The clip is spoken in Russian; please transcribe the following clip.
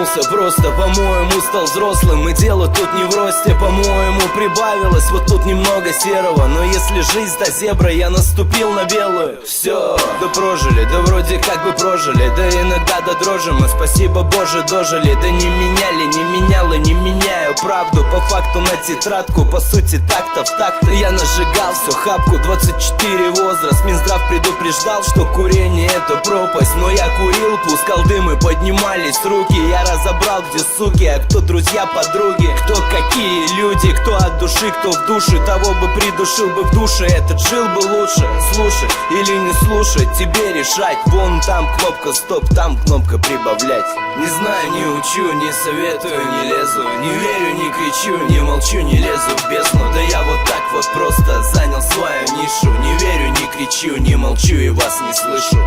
Проснулся просто, по-моему, стал взрослым. И дело тут не в росте, по-моему, прибавилось вот тут немного серого. Но если жизнь та зебра, я наступил на белую. Все, да прожили, да вроде как бы прожили. Да иногда до дрожи мы, спасибо Боже, дожили. Да не меняли, не менял и не меняю правду. По факту на тетрадку, по сути так-то в такт. Я нажигал всю хапку, 24 возраст. Минздрав предупреждал, что курение это пропасть. Но я курил, пускал дым и поднимались руки. Я разобрал, где суки, а кто друзья, подруги. Кто какие люди, кто от души, кто в душе. Того бы придушил бы в душе, этот жил бы лучше. Слушай или не слушать, тебе решать. Вон там кнопка стоп, там кнопка прибавлять. Не знаю, не учу, не советую, не лезу. Не верю, не кричу, не молчу, не лезу в бездну. Да я вот так вот просто занял свою нишу. Не верю, не кричу, не молчу и вас не слышу.